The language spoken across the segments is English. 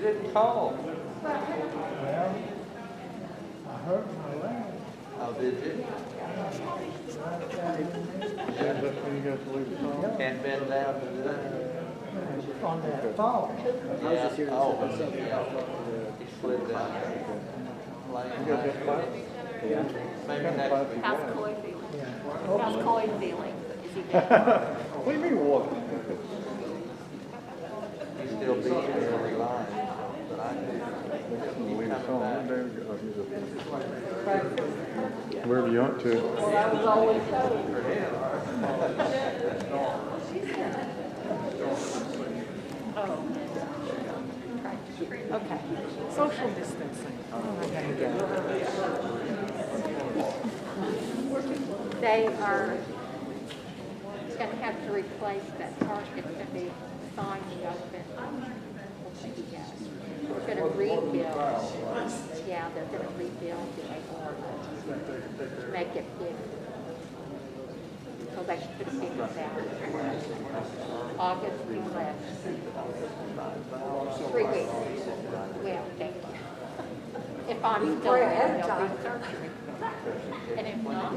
didn't call. Well, I hurt my leg. Oh, did you? Can't bend down to do that. On that fall. Yeah. Oh, yeah. He slid down. Yeah. Maybe next week. How's Coy feeling? Yeah. How's Coy feeling? Is he better? What do you mean what? He's still beating early line, but I do. He's coming back. Wherever you want to. Well, I was always told. For him. Oh. Okay. Social distancing. They are going to have to replace that park. It's going to be signed open. We're going to rebuild. Yeah, they're going to rebuild it to make it big. So they should put a big down. August 11th. 3 weeks. Well, thank you. If I'm still there, there'll be surgery. And if not,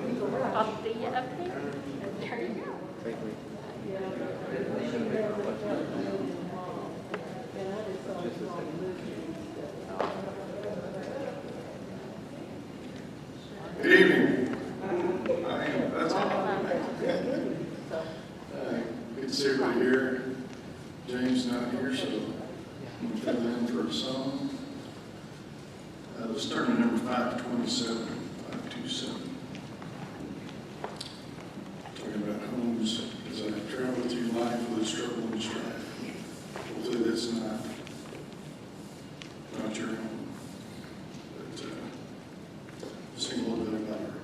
I'll see you up there. There you go. Good evening. That's all. Good to see everybody here. James not here, so I'm going to fill in for a song. Let's turn to number 527. 527. Talking about homes as I travel through life with struggle and strife. Hopefully that's not your home. But sing a little bit about our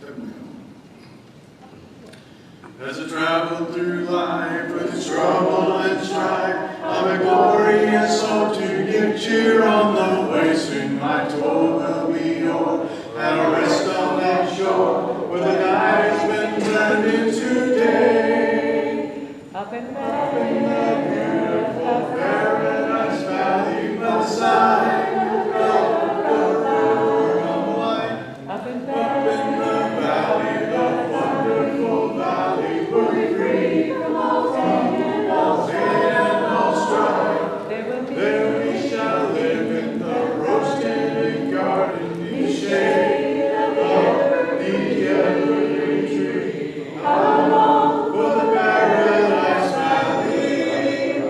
heavenly home. As I travel through life with its trouble and strife, of a glorious hope to give cheer on the way. Soon my toil will be o'er, and I'll rest on that shore where the night has been turned into day. Up in The beautiful paradise valley beside the river of light. Up in Up in the valley, the wonderful valley, we're free from all sin and all strife. There we shall live in the rose-tinted garden, in the shade of the evergreen tree. How long for the paradise valley,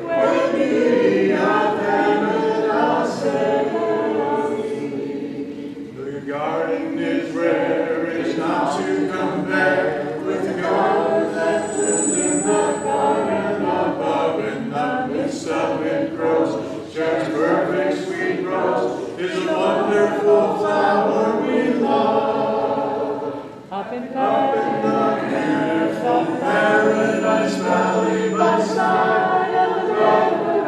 where the beauty of heaven I'll set on thee. The garden is rare, it's not to compare with the garden that lives in the garden above. In the midst of it grows, just perfect sweet rose is a wonderful flower we love. Up in The beautiful paradise valley beside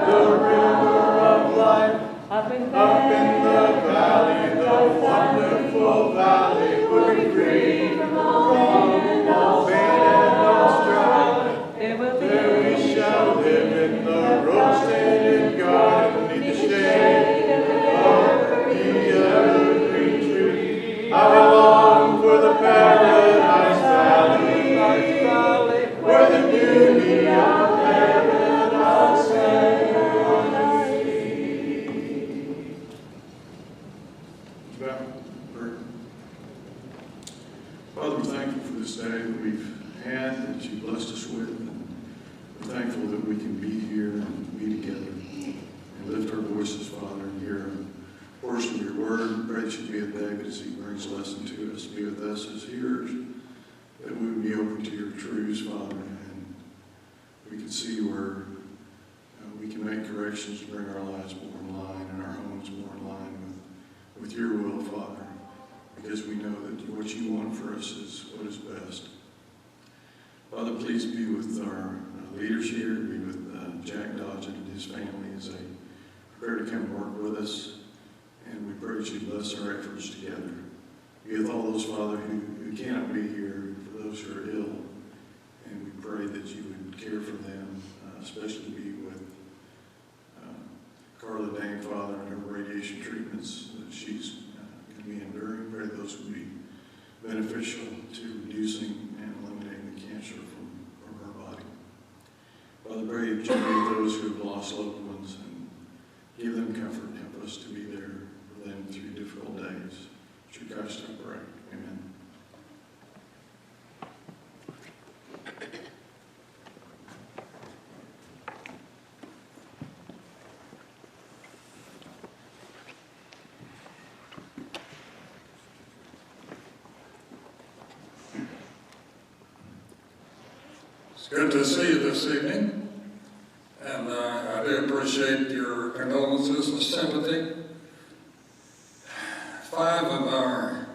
the river of life. Up in Up in the valley, the wonderful valley, we're free from all pain and all strife. There we shall live in the rose-tinted garden, beneath the shade of the evergreen tree. I long for the paradise valley, where the beauty of heaven I'll set on thee. Father, we're thankful for this day that we've had, that you blessed us with. And we're thankful that we can be here and be together and lift our voices, Father, and hear a portion of your word. Pray that you be with David as he brings a lesson to us. Be with us as hearers, that we would be open to your truths, Father, and we can see where we can make corrections to bring our lives more in line and our homes more in line with your will, Father, because we know that what you want for us is what is best. Father, please be with our leaders here, be with Jack Dodge and his family as they prepare to come and work with us, and we pray that you bless our efforts together. Be with all those, Father, who cannot be here, for those who are ill, and we pray that you would care for them, especially be with Father, in her radiation treatments that she's going to be enduring. Pray those will be beneficial to reducing and eliminating the cancer from her body. Father, pray that you be those who have lost loved ones and give them comfort and help us to be there for them through difficult days. Through Christ I pray. Amen. It's good to see you this evening, and I do appreciate your condolences and sympathy. 5 of our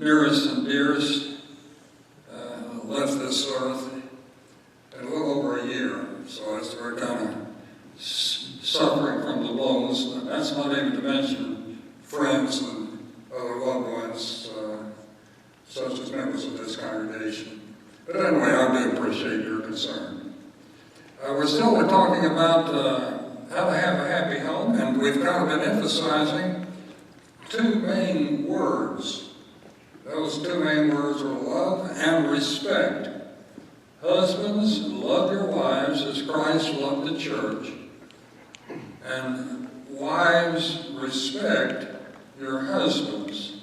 nearest and dearest left this earth in a little over a year, so we're kind of suffering from the blows, and that's not even to mention friends and other loved ones, such as members of this congregation. But anyway, I do appreciate your concern. We're still talking about how to have a happy home, and we've kind of been emphasizing 2 main words. Those 2 main words are love and respect. Husbands, love your wives as Christ loved the church. And wives, respect your husbands.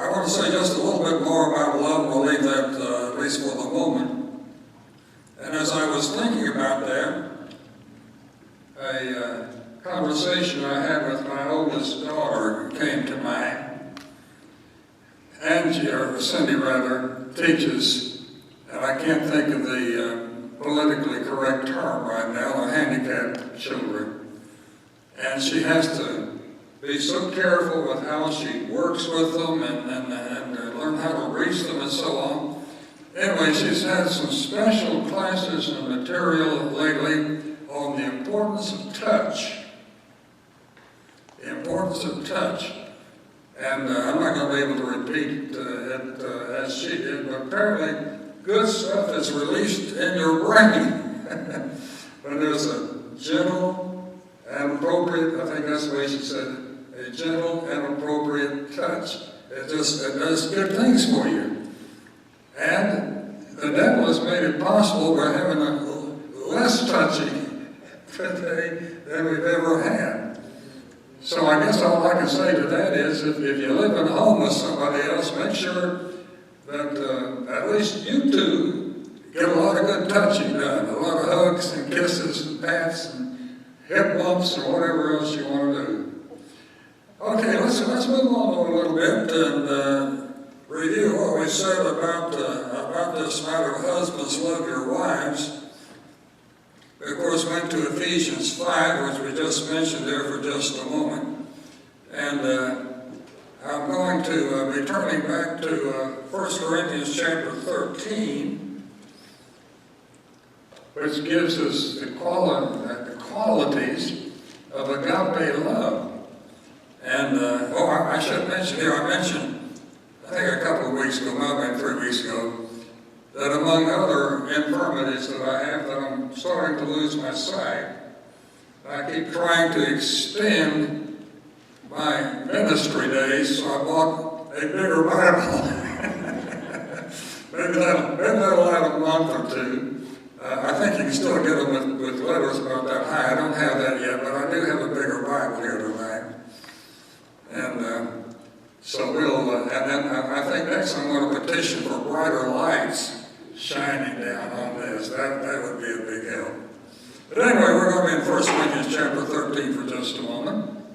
I want to say just a little bit more about love. We'll leave that at least for the moment. And as I was thinking about that, a conversation I had with my oldest daughter came to mind. Angie, or Cindy rather, teaches, and I can't think of the politically correct term right now, handicapped children. And she has to be so careful with how she works with them and learn how to reach them and so on. Anyway, she's had some special classes and material lately on the importance of touch. The importance of touch. And I'm not going to be able to repeat it as she did, but apparently good stuff is released in your brain when there's a gentle and appropriate, I think that's the way she said it, a gentle and appropriate touch. It does good things for you. And the devil has made it possible by having a less touchy today than we've ever had. So I guess all I can say to that is if you live in a home with somebody else, make sure that at least you 2 get a lot of good touching done, a lot of hugs and kisses and pats and hip bumps or whatever else you want to do. Okay, let's move on a little bit and review what we said about this matter of husbands love your wives. We, of course, went to Ephesians 5, which we just mentioned there for just a moment. And I'm going to be turning back to 1 Corinthians chapter 13, which gives us the qualities of agape love. And, I should mention here, I mentioned, I think a couple of weeks ago, maybe 3 weeks ago, that among other infirmities that I have, that I'm starting to lose my sight. I keep trying to extend my ministry days, so I bought a bigger Bible. maybe that'll add a month or 2. I think you can still get them with letters about that high. I don't have that yet, but I do have a bigger Bible here tonight. And so we'll, and then I think next I'm going to petition for brighter lights shining down on this. That would be a big help. But anyway, we're going to be in 1 Corinthians chapter 13 for just a moment.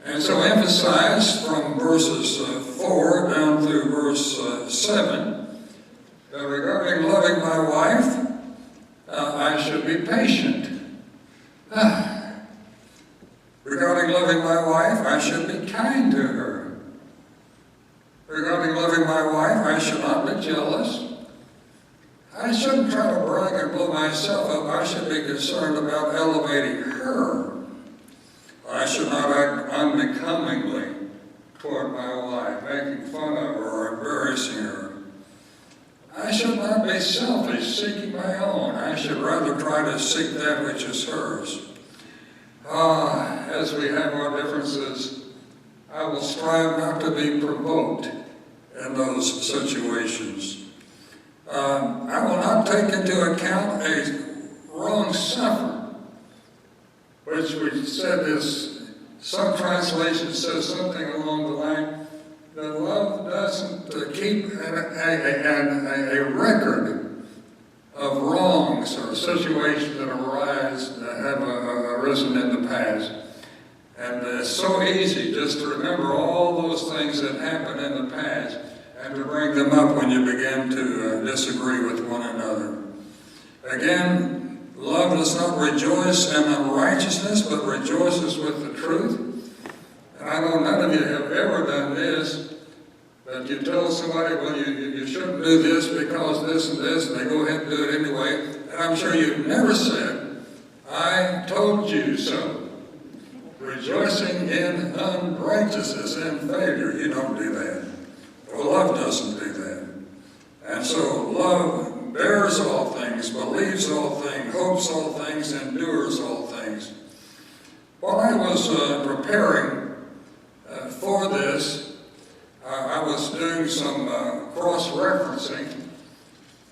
And so emphasize from verses 4 down through verse 7 that regarding loving my wife, I should be patient. Regarding loving my wife, I should be kind to her. Regarding loving my wife, I should not be jealous. I shouldn't try to brag and blow myself up. I should be concerned about elevating her. I should not act unbecomingly toward my wife, making fun of her or embarrassing her. I should not be selfish, seeking my own. I should rather try to seek that which is hers. As we have our differences, I will strive not to be provoked in those situations. I will not take into account a wrong suffered, which we said is, some translation says something along the line that love doesn't keep a record of wrongs or situations that arise, that have arisen in the past. And it's so easy just to remember all those things that happened in the past and to bring them up when you begin to disagree with one another. Again, love does not rejoice in unrighteousness, but rejoices with the truth. And I know none of you have ever done this, but you tell somebody, well, you shouldn't do this because this, and they go ahead and do it anyway. And I'm sure you've never said, I told you so. Rejoicing in unrighteousness and failure. You don't do that. Well, love doesn't do that. And so love bears all things, believes all things, hopes all things, endures all things. While I was preparing for this, I was doing some cross-referencing,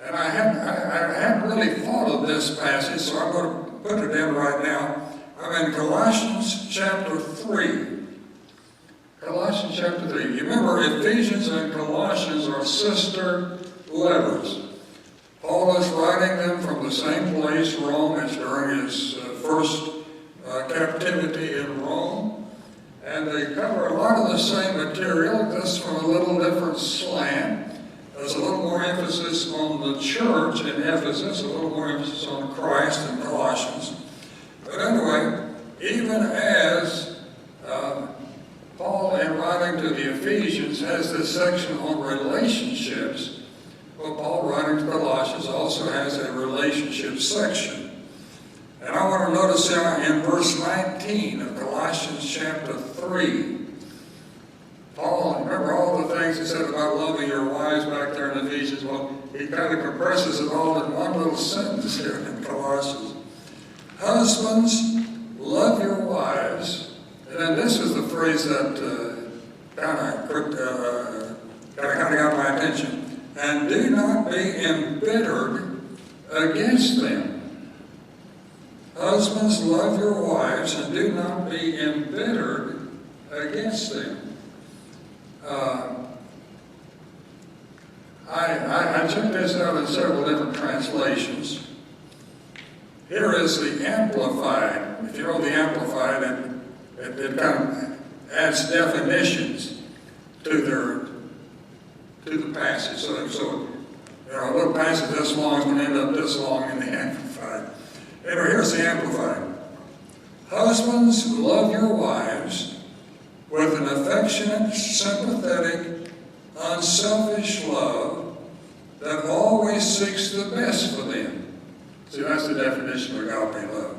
and I hadn't really thought of this passage, so I'm going to put it in right now. I'm in Colossians chapter 3. Colossians chapter 3. You remember Ephesians and Colossians are sister letters. Paul is writing them from the same place, Rome. It's during his first captivity in Rome. And they cover a lot of the same material, just from a little different slant. There's a little more emphasis on the church in Ephesus, a little more emphasis on Christ in Colossians. But anyway, even as Paul, in writing to the Ephesians, has this section on relationships, well, Paul, writing to Colossians, also has a relationship section. And I want to notice in verse 19 of Colossians chapter 3, Paul, remember all the things he said about loving your wives back there in Ephesians? Well, he kind of compresses it all in one little sentence here in Colossians. Husbands, love your wives. And then this is the phrase that kind of got my attention. And do not be embittered against them. Husbands, love your wives, and do not be embittered against them. I checked this out in several different translations. Here is the Amplified. If you know the Amplified, it kind of adds definitions to the passage. So a little passage this long is going to end up this long in the Amplified. Anyway, here's the Amplified. Husbands, love your wives with an affectionate, sympathetic, unselfish love that always seeks the best for them. See, that's the definition of agape love.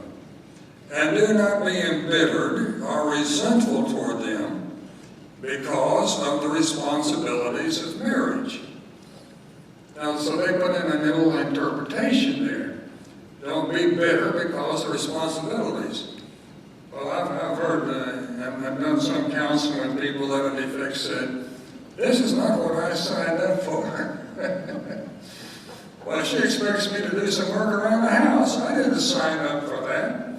And do not be embittered or resentful toward them because of the responsibilities of marriage. Now, so they put in a little interpretation there. Don't be bitter because of responsibilities. Well, I've heard, I've done some counseling with people that in effect said, this is not what I signed up for. Well, she expects me to do some work around the house. I didn't sign up for that.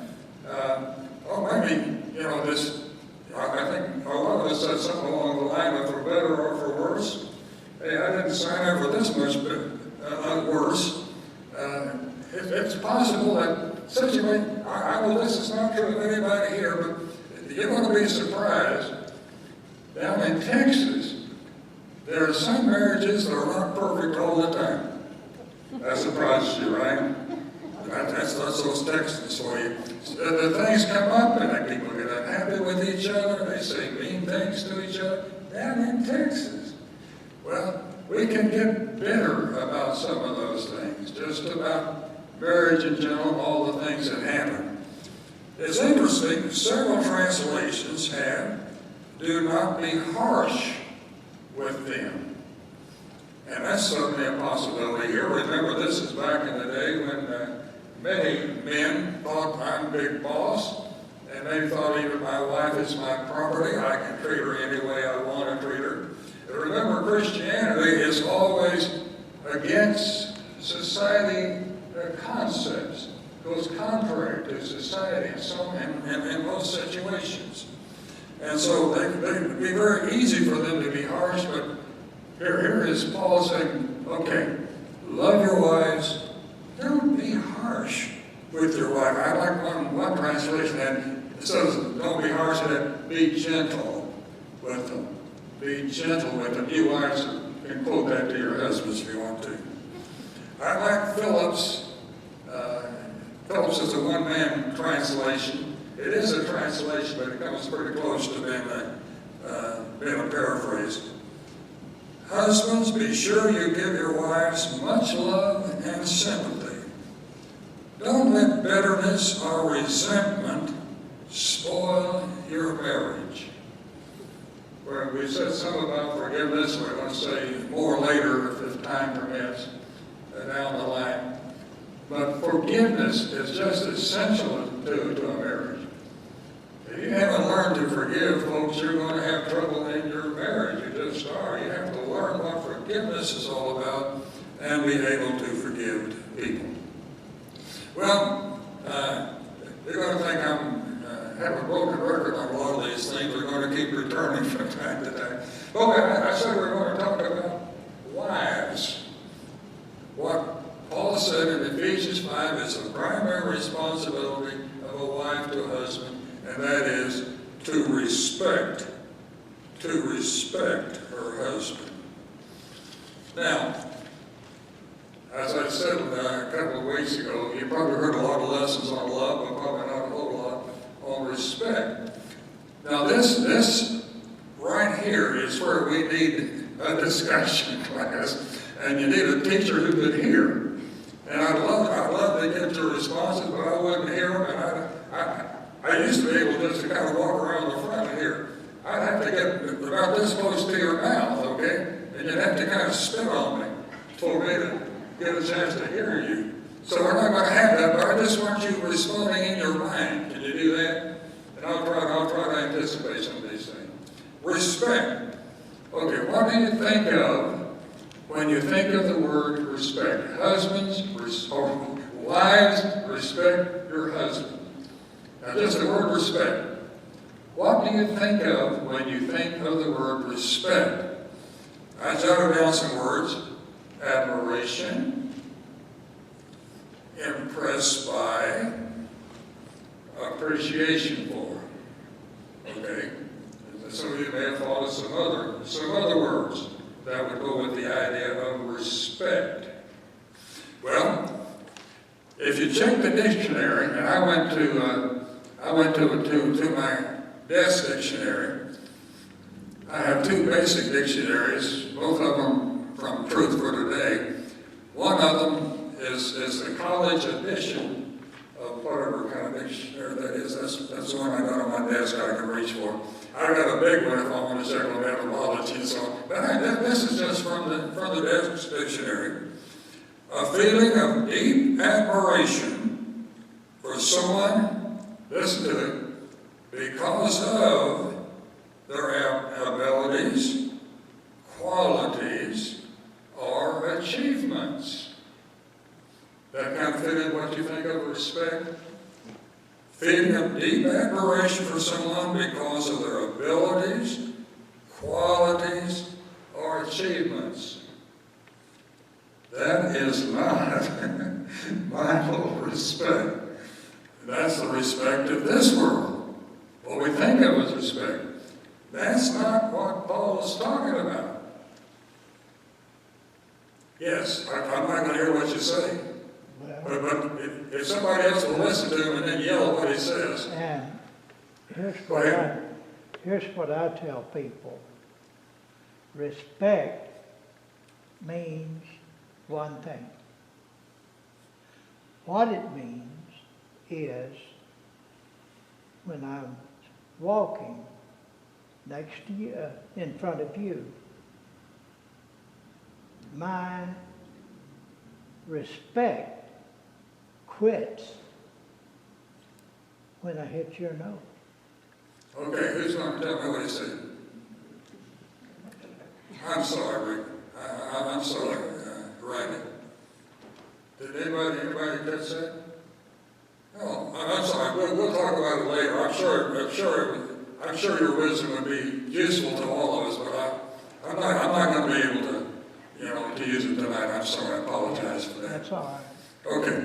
Maybe, I think a lot of us said something along the line of for better or for worse. Hey, I didn't sign up for this much worse. It's possible that this is not true of anybody here, but you're going to be surprised. Down in Texas, there are some marriages that are not perfect all the time. That surprises you, right? That's those Texans for you. The things come up and people get unhappy with each other. They say mean things to each other. Down in Texas, well, we can get bitter about some of those things, just about marriage in general, all the things that happen. It's interesting, several translations have, do not be harsh with them. And that's certainly a possibility here. Remember, this is back in the day when many men thought I'm big boss, and and they thought even my wife is my property. I can treat her any way I want to treat her. But remember, Christianity is always against society concepts, goes contrary to society in most situations. And so it would be very easy for them to be harsh, but here is Paul saying, okay, love your wives, don't be harsh with your wife. I like one translation that it says, don't be harsh, and be gentle with them. Be gentle with them. You wives can quote that to your husbands if you want to. I like Phillips. Phillips is a one-man translation. It is a translation, but it comes pretty close to being a paraphrase. Husbands, be sure you give your wives much love and sympathy. Don't let bitterness or resentment spoil your marriage. Where we said something about forgiveness, we're going to say more later if time permits, down the line. But forgiveness is just essential to a marriage. If you haven't learned to forgive, folks, you're going to have trouble in your marriage. You just are. You have to learn what forgiveness is all about and be able to forgive people. Well, you're going to think have a broken record on a lot of these things. We're going to keep returning from time to time. Well, I said we're going to talk about wives. What Paul said in Ephesians 5 is the primary responsibility of a wife to a husband, and that is to respect her husband. Now, as I said a couple of weeks ago, you probably heard a lot of lessons on love, but probably not a whole lot on respect. Now, this right here is where we need a discussion class, and you need a teacher who could hear. And I'd love to get your responses, but I wouldn't hear them, and I used to be able just to kind of walk around the front here. I'd have to get about this close to your mouth, okay? And you'd have to kind of spit on me for me to get a chance to hear you. So we're not going to have that, but I just want you responding in your mind. Can you do that? And I'll try to anticipate some of these things. Respect. Okay, what do you think of when you think of the word respect? Husbands, or wives, respect your husband. Now just the word respect. What do you think of when you think of the word respect? I jotted down some words. Admiration, impressed by, appreciation for. Okay? Some of you may have thought of some other words that would go with the idea of respect. Well, if you check the dictionary, and I went to my desk dictionary. I have two basic dictionaries, both of them from Truth for Today. One of them is the college edition of whatever kind of dictionary that is. That's the one I got on my desk I can reach for. I got a big one if I want to check on etymology and so on. But this is just from the desk dictionary. A feeling of deep admiration for someone, listen to it, because of their abilities, qualities, or achievements. That kind of fit in what you think of respect? Feeling of deep admiration for someone because of their abilities, qualities, or achievements. That is not mindful respect. That's the respect of this world. What we think of as respect. That's not what Paul is talking about. Yes, I'm not going to hear what you say. But if somebody else will listen to him and then yell what he says. And here's what I tell people. Respect means one thing. What it means is when I'm walking next to you, in front of you, my respect quits when I hit your nose. Okay, who's going to tell me what he said? I'm sorry, Rick. I'm sorry, Randy. Did anybody catch that? No, I'm sorry. We'll talk about it later. I'm sure your wisdom would be useful to all of us, but I'm not going to be able to, to use it tonight. I'm sorry. I apologize for that. That's all right. Okay.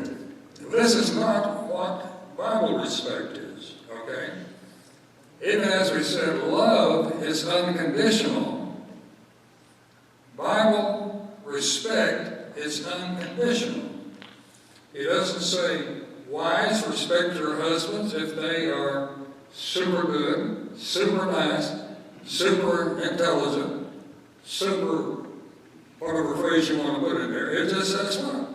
This is not what Bible respect is. Okay. Even as we said, love is unconditional. Bible respect is unconditional. He doesn't say, wives, respect your husbands if they are super good, super nice, super intelligent, super whatever phrase you want to put in there. It just says what?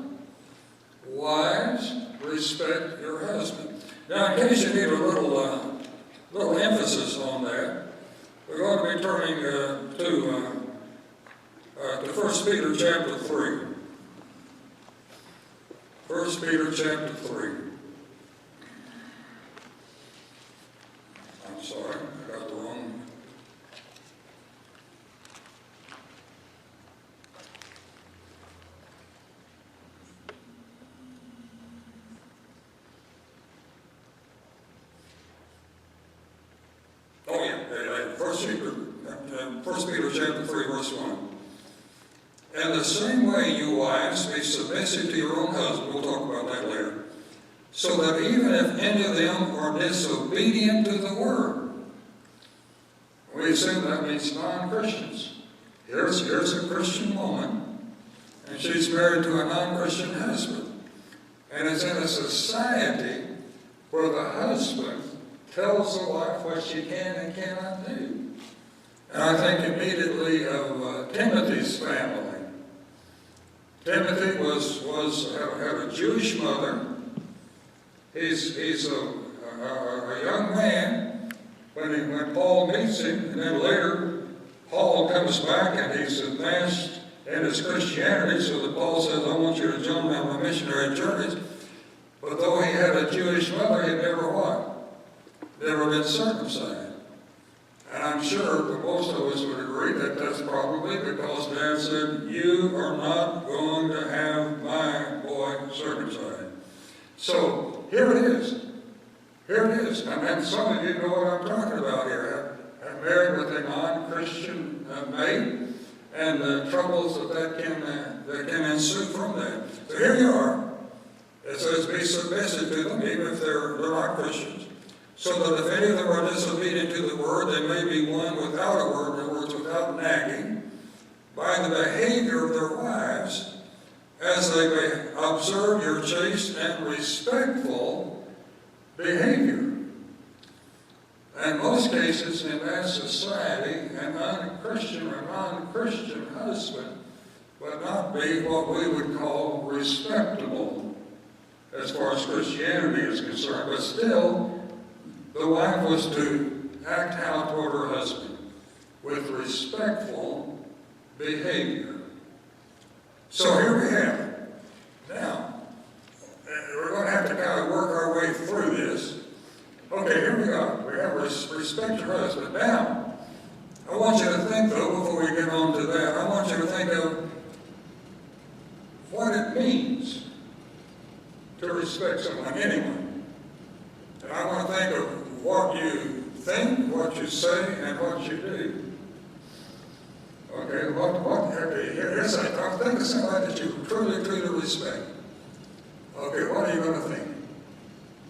Wives, respect your husband. Now, in case you need a little emphasis on that, we're going to be turning to 1 Peter chapter 3. 1 Peter chapter 3. I'm sorry, I got the wrong. Oh yeah, 1 Peter chapter 3, verse 1. And the same way, you wives, be submissive to your own husband. We'll talk about that later. So that even if any of them are disobedient to the word, we assume that means non-Christians. Here's a Christian woman, and she's married to a non-Christian husband. And it's in a society where the husband tells the wife what she can and cannot do. And I think immediately of Timothy's family. Timothy had a Jewish mother. He's a young man when Paul meets him, and then later Paul comes back and he's advanced in his Christianity, so that Paul says, I want you to join me on my missionary journeys. But though he had a Jewish mother, he never what? Never been circumcised. And I'm sure that most of us would agree that that's probably because Dad said, you are not going to have my boy circumcised. So here it is. Here it is. And then some of you know what I'm talking about here. I'm married with a non-Christian mate, and the troubles that can ensue from that. So here you are. It says, be submissive to them, even if they're not Christians. So that if any of them are disobedient to the word, they may be won without a word, in other words, without nagging, by the behavior of their wives, as they may observe your chaste and respectful behavior. In most cases, in that society, an unchristian or non-Christian husband would not be what we would call respectable as far as Christianity is concerned, but still, the wife was to act how toward her husband with respectful behavior. So here we have it. Now, we're going to have to kind of work our way through this. Okay, here we go. We have respect your husband. Now, I want you to think, though, before we get on to that, I want you to think of what it means to respect someone, anyone. And I want to think of what you think, what you say, and what you do. Okay, here's a think of somebody that you truly respect. Okay, what are you going to think?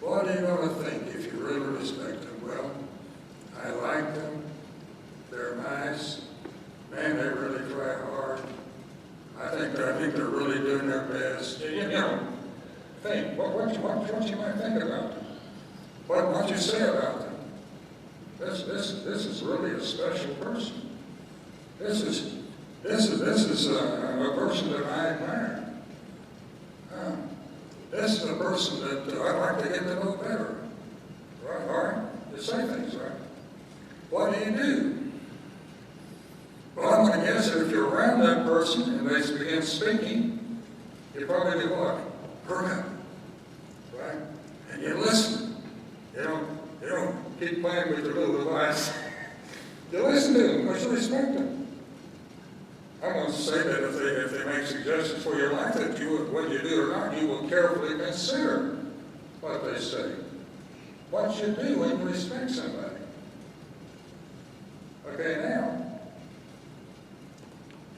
What are you going to think if you really respect them? Well, I like them. They're nice. Man, they really try hard. I think they're really doing their best. Think. What you might think about them. What you say about them. This is really a special person. This is a person that I admire. This is a person that I'd like to get to know better. Right? All right? You say things, right? What do? Well, I'm going to guess that if you're around that person and they begin speaking, you probably do what? Perk up. Right? And you listen. You don't keep playing with your little device. You listen to them, but you respect them. I'm going to say that if they make suggestions for your life, that you, whether you do or not, you will carefully consider what they say. What you do when you respect somebody. Okay, now,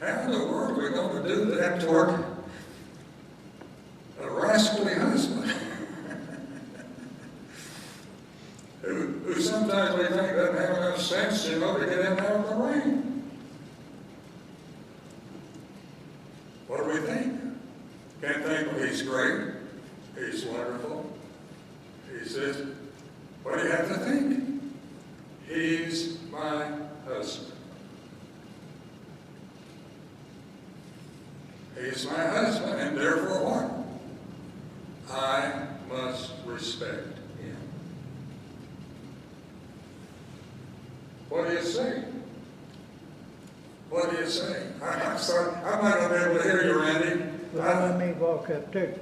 how in the world are we going to do that toward a rascally husband who sometimes we think doesn't have enough sense, to get in and out of the rain? What do we think? Can't think, well, he's great, he's wonderful. He says, what do you have to think? He's my husband. He's my husband, and therefore what? I must respect him. What do you say? What do you say? I'm not going to be able to hear you, Randy. Well, let me walk up too.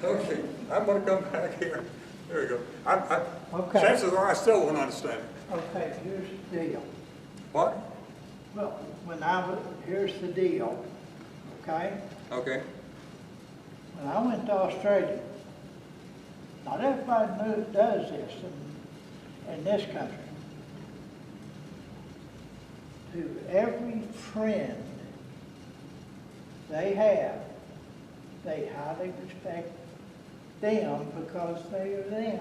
Okay, I'm going to come back here. There we go. Okay. Chances are I still won't understand it. Okay, here's the deal. What? Well, here's the deal, okay? Okay. When I went to Australia, not everybody does this in this country. To every friend they have, they highly respect them because they are them.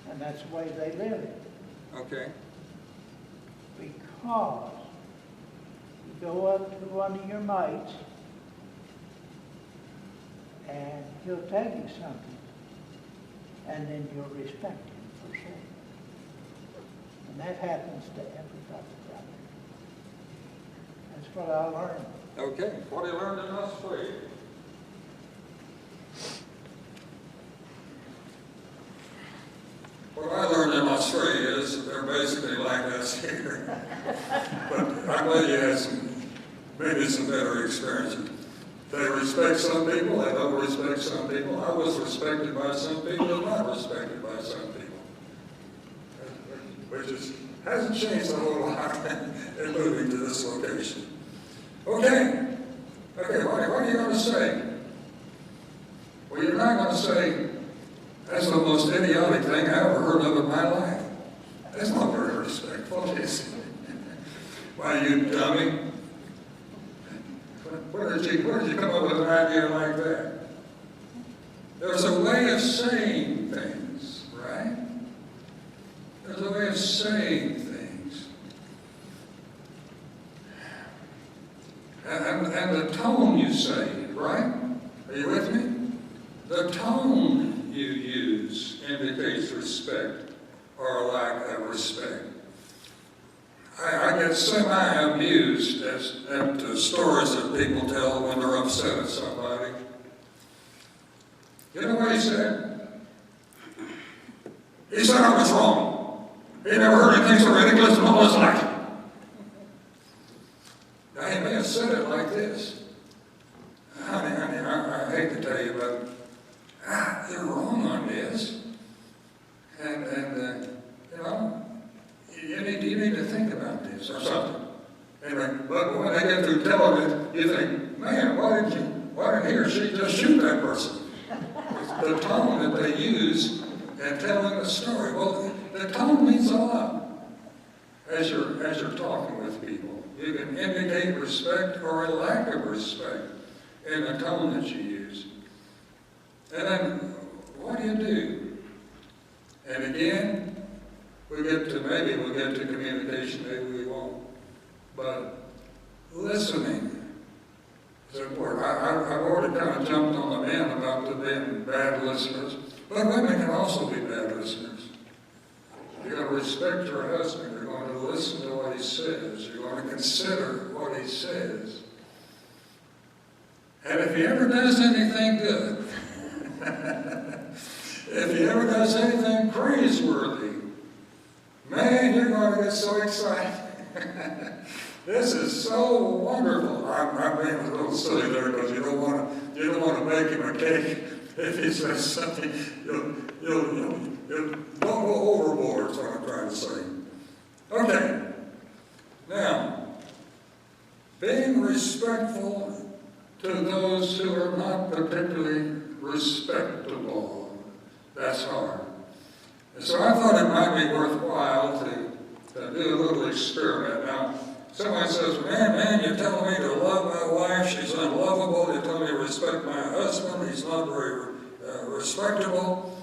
And that's the way they live it. Okay. Because you go up to one of your mates and he'll tell you something, and then you'll respect him for saying it. And that happens to everybody out there. That's what I learned. Okay. What do you learn in Australia? What I learned in Australia is that they're basically like us here. But I'm glad you had maybe some better experiences. They respect some people, they don't respect some people. I was respected by some people and not respected by some people. Which hasn't changed a whole lot in moving to this location. Okay, what are you going to say? Well, you're not going to say, that's the most idiotic thing I ever heard of in my life. That's not very respectful, is it? Why, you dummy? Where did you come up with an idea like that? There's a way of saying things, right? There's a way of saying things. And the tone you say, right? Are you with me? The tone you use indicates respect or a lack of respect. I get semi-amused at stories that people tell when they're upset at somebody. You know what he said? He said I was wrong. He never heard anything so ridiculous in all his life. Now, he may have said it like this. Honey, I hate to tell you, but you're wrong on this. And you know, you need to think about this or something. Anyway, but when they get through telling it, you think, man, why didn't he or she just shoot that person? It's the tone that they use in telling the story. Well, the tone means a lot as you're talking with people. You can indicate respect or a lack of respect in the tone that you use. And then, what do you do? And again, we'll get to communication, maybe we won't. But listening is important. I've already kind of jumped on the men about the being bad listeners, but women can also be bad listeners. You're going to respect your husband. You're going to listen to what he says. You're going to consider what he says. And if he ever does anything good, if he ever does anything praiseworthy, man, you're going to get so excited. This is so wonderful. I'm being a little silly there because you don't want to make him him a cake if he says something. Don't go overboard, is what I'm trying to say. Okay. Now, being respectful to those who are not particularly respectable, that's hard. And so I thought it might be worthwhile to do a little experiment. Now, somebody says, man, you're telling me to love my wife, she's unlovable. You're telling me to respect my husband, he's not very respectable.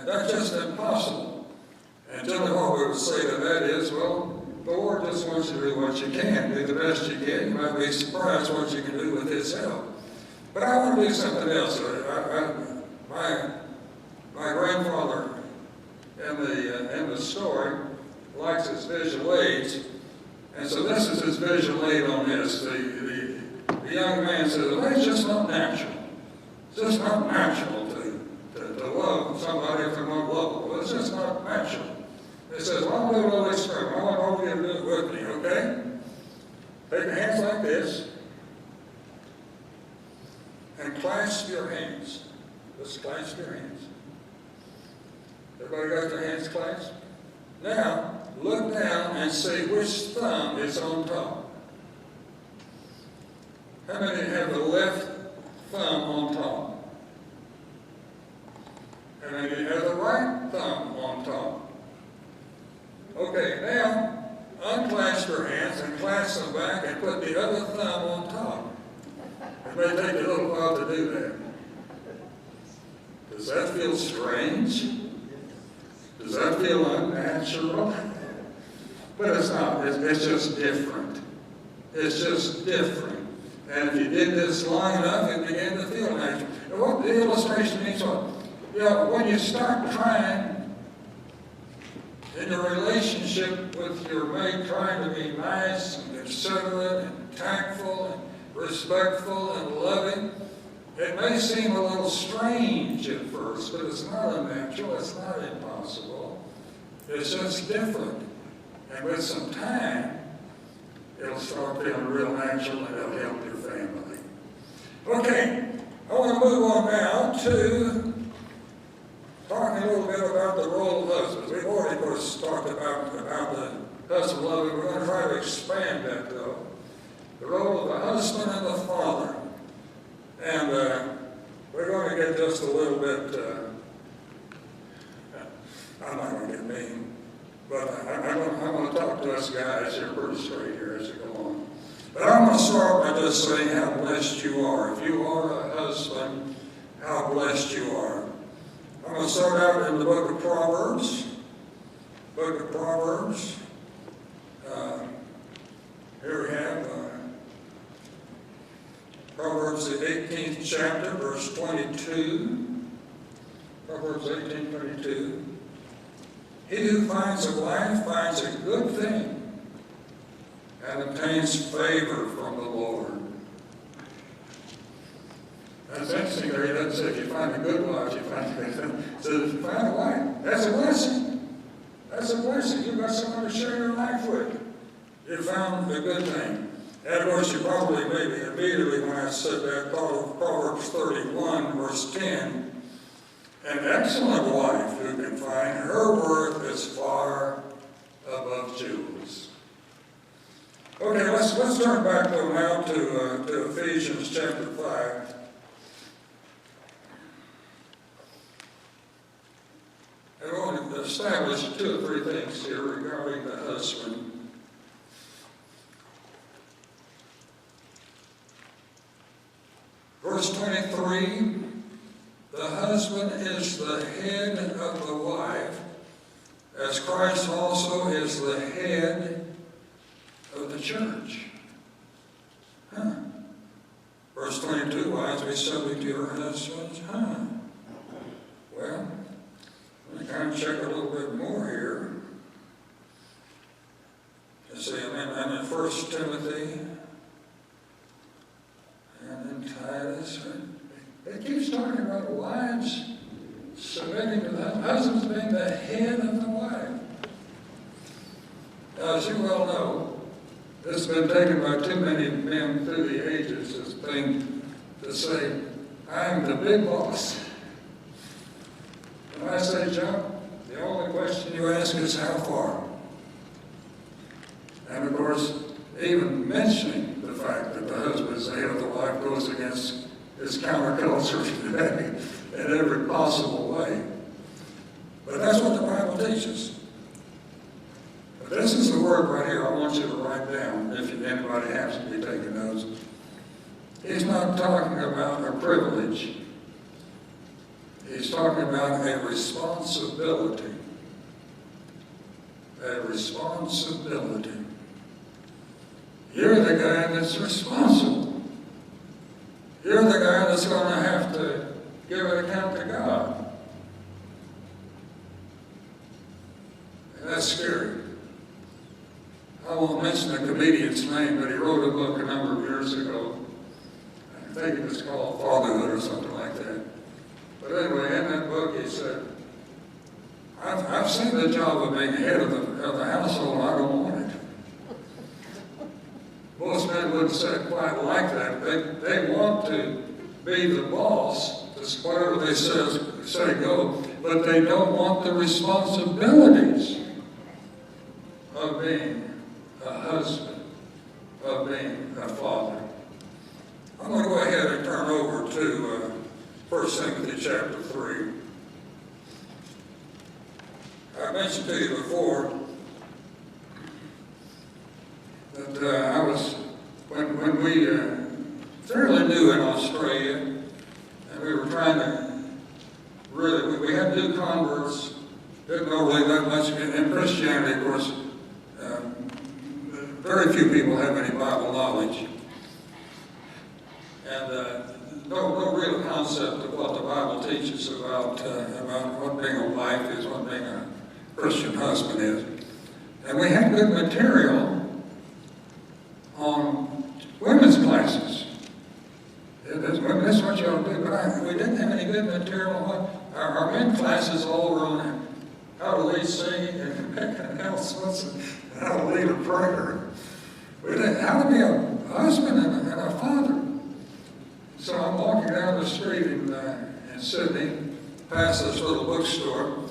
That's just impossible. And generally what we would say to that is, well, the Lord just wants you to do what you can, do the best you can. You might be surprised what you can do with His help. But I want to do something else. My grandfather in the story likes his visual aids, and so this is his visual aid on this. The young man says, well, it's just not natural. It's just not natural to love somebody if they're not lovable. It's just not natural. He says, well, I'll do a little experiment. I want all of you to do it with me, okay? Take your hands like this and clasp your hands. Just clasp your hands. Everybody got their hands clasped? Now, look down and see which thumb is on top. How many have the left thumb on top? How many have the right thumb on top? Okay, now, unclasp your hands and clasp them back and put the other thumb on top. It may take a little while to do that. Does that feel strange? Does that feel unnatural? But it's not. It's just different. It's just different. And if you did this long enough, it began to feel natural. And what the illustration means, when you start trying in your relationship with your mate, trying to be nice and considerate and tactful and respectful and loving, it may seem a little strange at first, but it's not unnatural, it's not impossible. It's just different. And with some time, it'll start feeling real natural and it'll help your family. Okay, I want to move on now to talking a little bit about the role of husbands. We've already, of course, talked about the husband loving. We're going to try to expand that, though. The role of the husband and the father. And we're going to get just a little bit, I'm not going to get mean, but I'm going to talk to us guys here pretty straight here as we go on. But I'm going to start by just saying how blessed you are. If you are a husband, how blessed you are. I'm going to start out in the book of Proverbs. Book of Proverbs. Here we have Proverbs, the 18th chapter, verse 22. Proverbs 18:22. He who finds a wife finds a good thing and obtains favor from the Lord. That's interesting there. He doesn't say if you find a good wife, you find a good thing. He says if you find a wife, that's a blessing. That's a blessing. You've got someone to share your life with. You found a good thing. And of course, you probably maybe immediately when I said that, thought of Proverbs 31, verse 10. An excellent wife who can find her worth is far above jewels. Okay, let's turn back though now to Ephesians chapter 5. I want to establish 2 or 3 things here regarding the husband. Verse 23, the husband is the head of the wife, as Christ also is the head of the church. Verse 22, wives, be subject to your husbands. Well, let me kind of check a little bit more here. Let's see, I'm in 1 Timothy. And in Titus, it keeps talking about wives submitting to the husbands being the head of the wife. Now, as you well know, this has been taken by too many men through the ages as a thing to say, I'm the big boss. When I say jump, the only question you ask is how far. And of course, even mentioning the fact that the husband is the head of the wife goes against his counterculture today in every possible way. But that's what the Bible teaches. But this is the word right here I want you to write down if anybody has to be taking notes. He's not talking about a privilege. He's talking about a responsibility. A responsibility. You're the guy that's responsible. You're the guy that's going to have to give an account to God. And that's scary. I won't mention the comedian's name, but he wrote a book a number of years ago. I think it was called Fatherhood or something like that. But anyway, in that book he said, I've seen the job of being head of the household, and I don't want it. Most men wouldn't say it quite like that. They want to be the boss, whatever they say go, but they don't want the responsibilities of being a husband, of being a father. I'm going to go ahead and turn over to 1 Timothy chapter 3. I mentioned to you before that I was, when we fairly new in Australia, and we were trying to really, we had new converts, didn't know really that much in Christianity, of course. Very few people have any Bible knowledge. And no real concept of what the Bible teaches about what being a wife is, what being a Christian husband is. And we had good material on women's classes. That's what you ought to do, but we didn't have any good material on what our men classes all were on how to lead singing and announcements and how to lead a prayer. We didn't how to be a husband and a father. So I'm walking down the street in Sydney, past this little bookstore,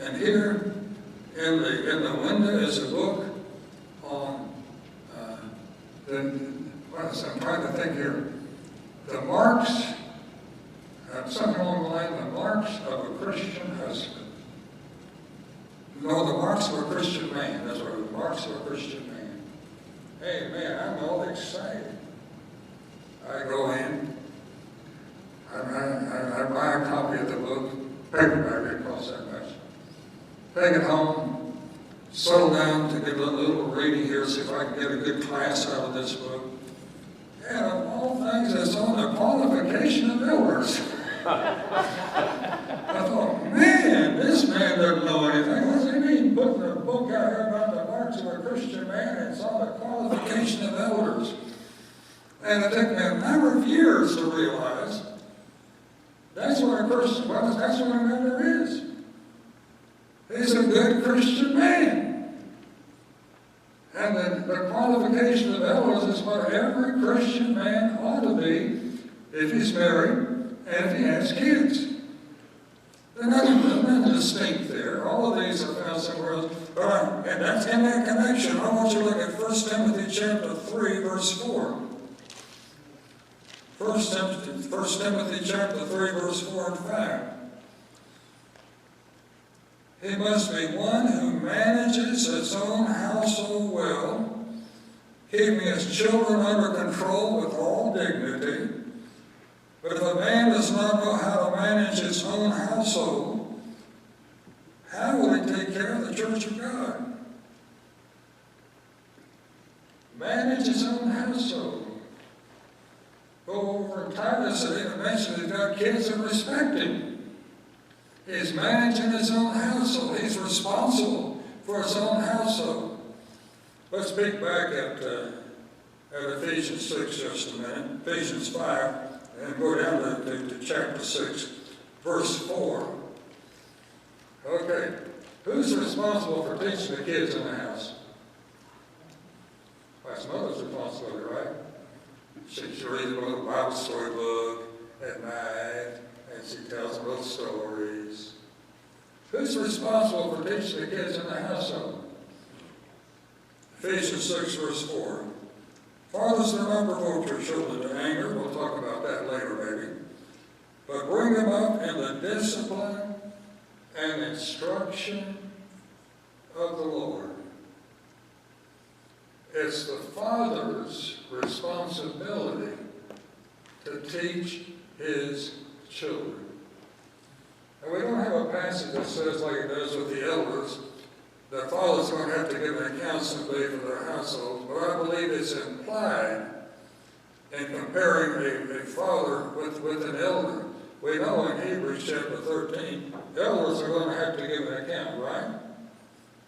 and here in the window is a book on I'm trying to think here. The marks, something along the line, the marks of a Christian husband. No, the marks of a Christian man. That's what the marks of a Christian man. Hey, man, I'm all excited. I go in, I buy a copy of the book, paperback, it costs that much. Take it home, settle down to get a little reading here, see if I can get a good class out of this book. And of all things, it's on the qualification of elders. I thought, man, this man doesn't know anything. What does he mean putting a book out here about the marks of a Christian man? And it's on the qualification of elders. And it took me a number of years to realize that's what a Christian, that's what a elder is. He's a good Christian man. And the qualification of elders is what every Christian man ought to be if he's married and if he has kids. There's nothing distinct there. All of these are found somewhere else. And that's in that connection. I want you to look at 1 Timothy chapter 3, verse 4. 1 Timothy chapter 3, verse 4 and 5. He must be one who manages his own household well, keeping his children under control with all dignity. But if a man does not know how to manage his own household, how will he take care of the church of God? Manage his own household. Go over in Titus and even mention he's got kids that respect him. He's managing his own household. He's responsible for his own household. Let's peek back at Ephesians 6 just a minute. Ephesians 5, and go down to chapter 6, verse 4. Okay, who's responsible for teaching the kids in the house? Well, it's mother's responsibility, right? She reads a little Bible story book, Who's responsible for teaching the kids in the household? Ephesians 6, verse 4. Fathers, do not provoke your children to anger. We'll talk about that later, maybe. But bring them up in the discipline and instruction of the Lord. It's the father's responsibility to teach his children. And we don't have a passage that says, like it does with the elders, that fathers don't have to give an account someday for their households, but I believe it's implied in comparing a father with an elder. We know in Hebrews chapter 13, elders are going to have to give an account, right?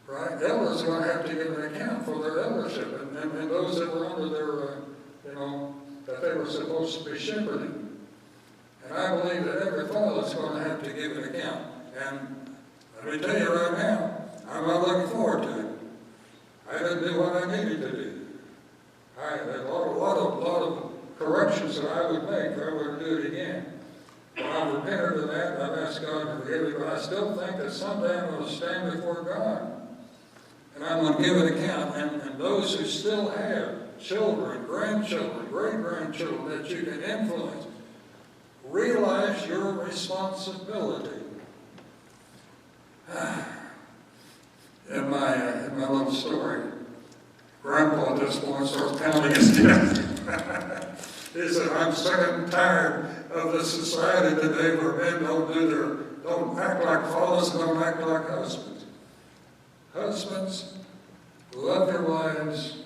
Right? Elders are going to have to give an account for their eldership and those that were under their, that they were supposed to be shepherding. And I believe that every father is going to have to give an account. And let me tell you right now, I'm not looking forward to it. I didn't do what I needed to do. I had a lot of corrections that I would make if I were to do it again. And I've repented of that, and I've asked God to forgive me, but I still think that someday I'm going to stand before God. And I'm going to give an account. And those who still have children, grandchildren, great-grandchildren that you can influence, realize your responsibility. In my little story, Grandpa at this point starts pounding his chest. He said, I'm sick and tired of the society today where men don't act like fathers and don't act like husbands. Husbands, love your wives.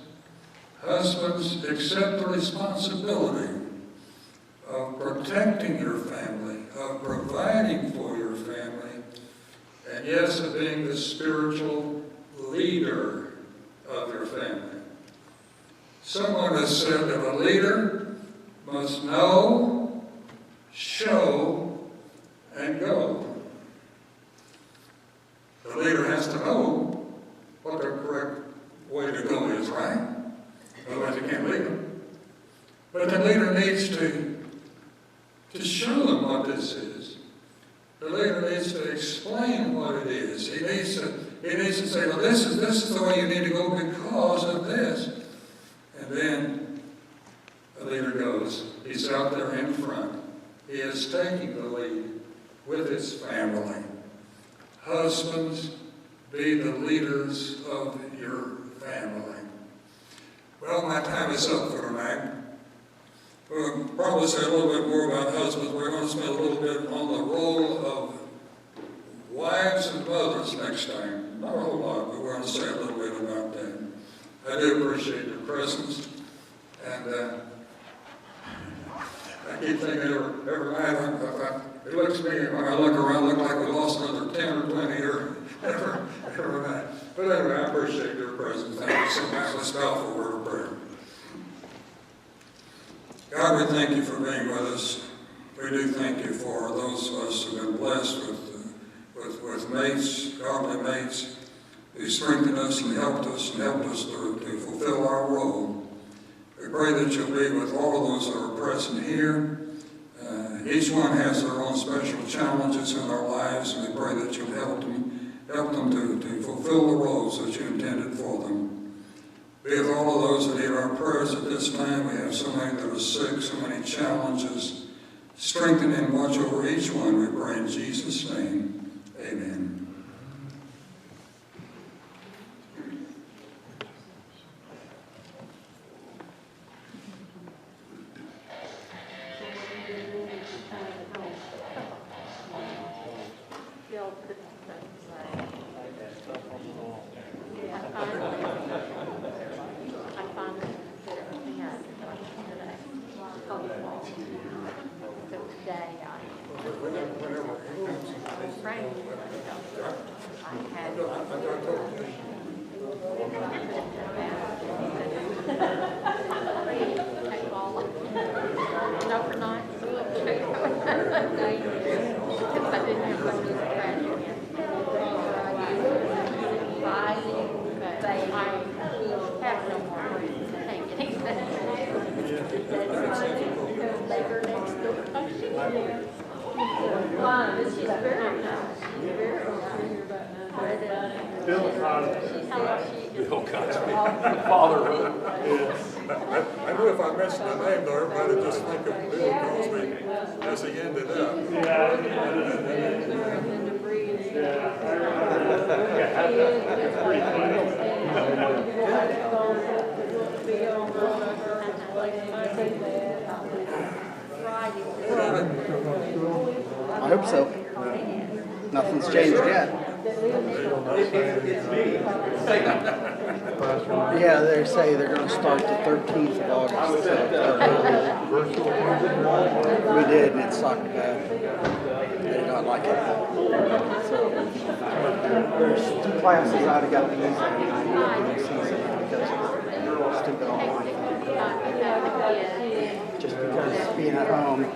Husbands, accept the responsibility of protecting your family, of providing for your family, and yes, of being the spiritual leader of your family. Someone has said that a leader must know, show, and go. The leader has to know what the correct way to go is, right? Otherwise you can't lead them. But the leader needs to show them what this is. The leader needs to explain what it is. He needs to say, well, this is the way you need to go because of this. And then the leader goes. He's out there in front. He is taking the lead with his family. Husbands, be the leaders of your family. Well, my time is up for tonight. We'll probably say a little bit more about husbands. We're going to spend a little bit on the role of wives and mothers next time. Not a whole lot, but we're going to say a little bit about that. I do appreciate your presence. And I keep thinking every night, it looks to me, when I look around, look like we lost another 10 or 20 here every night. But anyway, I appreciate your presence. Thank you so much. Let's bow for a word of prayer. God, we thank you for being with us. We do thank you for those of us who have been blessed with mates, godly mates, who strengthened us and helped us to fulfill our role. We pray that you'll be with all of those that are present here. Each one has their own special challenges in their lives, and we pray that you'll help them to fulfill the roles that you intended for them. Be with all of those that need our prayers at this time. We have so many that are sick, so many challenges. Strengthen and watch over each one, we pray in Jesus' name. Amen. She's very nice. Very nice. Bill Cosby, fatherhood. I knew if I mentioned the name though, everybody would just think of Bill Cosby as he ended up. I hope so. Nothing's changed yet. Yeah, they say they're going to start the 13th of August. We did, and it sucked bad. I did not like it. So, there's 2 classes I'd have got to use in the season because of stupid online. Just because being at home.